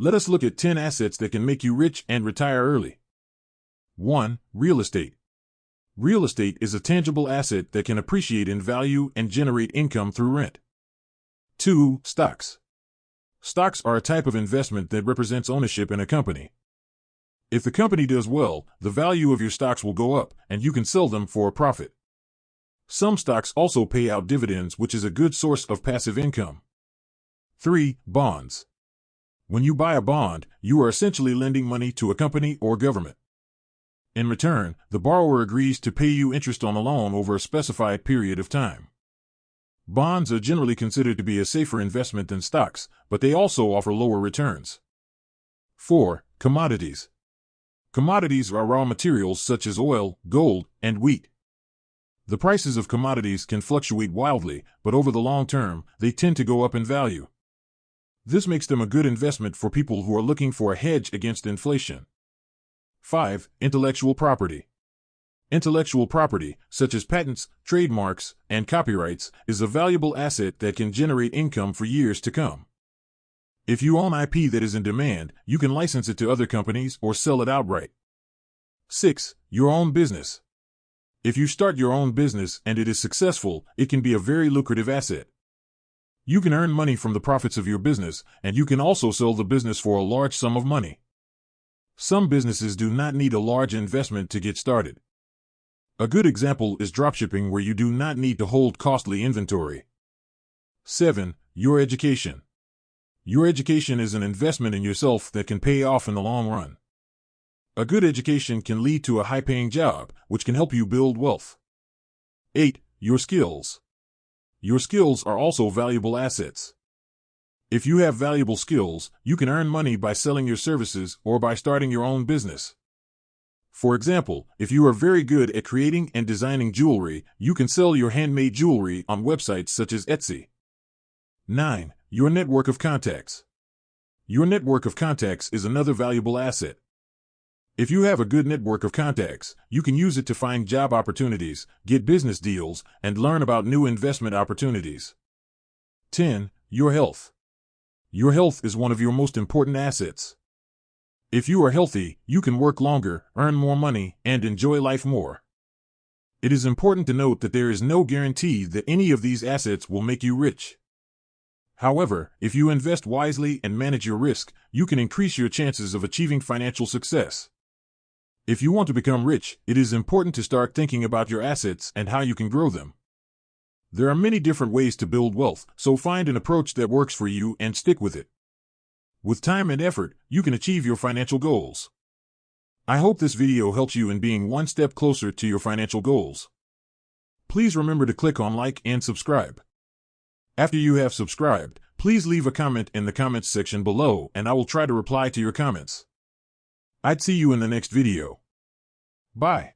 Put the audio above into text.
Let us look at 10 assets that can make you rich and retire early. 1. Real estate. Real estate is a tangible asset that can appreciate in value and generate income through rent. 2. Stocks. Stocks are a type of investment that represents ownership in a company. If the company does well, the value of your stocks will go up, and you can sell them for a profit. Some stocks also pay out dividends, which is a good source of passive income. 3. Bonds. When you buy a bond, you are essentially lending money to a company or government. In return, the borrower agrees to pay you interest on the loan over a specified period of time. Bonds are generally considered to be a safer investment than stocks, but they also offer lower returns. 4. Commodities. Commodities are raw materials such as oil, gold, and wheat. The prices of commodities can fluctuate wildly, but over the long term, they tend to go up in value. This makes them a good investment for people who are looking for a hedge against inflation. 5. Intellectual property. Intellectual property, such as patents, trademarks, and copyrights, is a valuable asset that can generate income for years to come. If you own IP that is in demand, you can license it to other companies or sell it outright. 6. Your own business. If you start your own business and it is successful, it can be a very lucrative asset. You can earn money from the profits of your business, and you can also sell the business for a large sum of money. Some businesses do not need a large investment to get started. A good example is dropshipping, where you do not need to hold costly inventory. 7. Your education. Your education is an investment in yourself that can pay off in the long run. A good education can lead to a high-paying job, which can help you build wealth. 8. Your skills. Your skills are also valuable assets. If you have valuable skills, you can earn money by selling your services or by starting your own business. For example, if you are very good at creating and designing jewelry, you can sell your handmade jewelry on websites such as Etsy. 9. Your network of contacts. Your network of contacts is another valuable asset. If you have a good network of contacts, you can use it to find job opportunities, get business deals, and learn about new investment opportunities. 10. Your health. Your health is one of your most important assets. If you are healthy, you can work longer, earn more money, and enjoy life more. It is important to note that there is no guarantee that any of these assets will make you rich. However, if you invest wisely and manage your risk, you can increase your chances of achieving financial success. If you want to become rich, it is important to start thinking about your assets and how you can grow them. There are many different ways to build wealth, so find an approach that works for you and stick with it. With time and effort, you can achieve your financial goals. I hope this video helps you in being one step closer to your financial goals. Please remember to click on like and subscribe. After you have subscribed, please leave a comment in the comments section below, and I will try to reply to your comments. I'd see you in the next video. Bye.